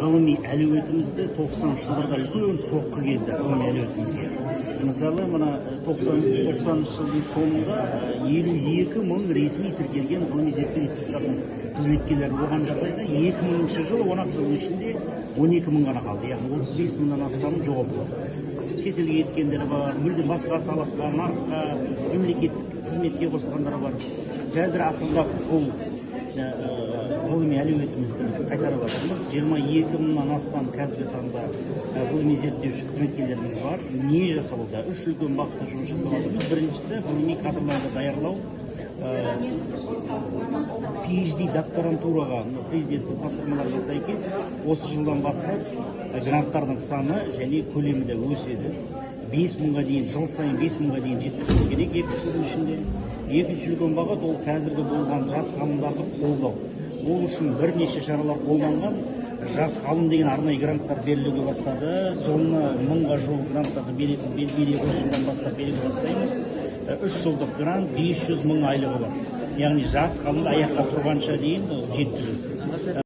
ғылыми әлеуетімізді 90-шы жылдарда үлкен соққы келді ғылыми әлеуетімізге. Мысалы, мына 90-шы жылдың соңында 52 мың ресми тіркелген ғылыми зерттеу институттарының қызметкерлері болған жағдайда 2000 жылы 10 жылдың ішінде 12 мың ғана қалды. Яғни 35 мыңнан астамы жоғалтылды. Шетелге кеткендері бар, мүлдем басқа салаққа, нарыққа, мемлекеттік қызметке қосылғандары бар. Қазір ақырындап бұл ғылыми әлеуетімізді біз қайтарып жатырмыз. 22 мыңнан астам қазіргі таңда ғылыми зерттеуші қызметкерлеріміз бар. Не жасалуда? 3 үлкен бағытта жұмыс жасап жатырмыз. Біріншісі ғылыми кадрларды даярлау. PhD докторантураға президенттің тапсырмаларына сәйкес осы жылдан бастап гранттардың саны және көлемі де өседі. 5 мыңға дейін, жыл сайын 5 мыңға дейін жеткізілу керек 2 жылдың ішінде. Екінші үлкен бағыт ол қазіргі болған жас ғалымдарды қолдау. Ол үшін бірнеше шаралар қолданған. Жас ғалым деген арнайы гранттар берілуге бастады. Жылына 1000-ға жуық гранттарды беруге осы жылдан бастап беруге бастаймыз. 3 жылдық грант 500 мың айлығы бар. Яғни жас ғалымды аяққа тұрғанша дейін жеткізу.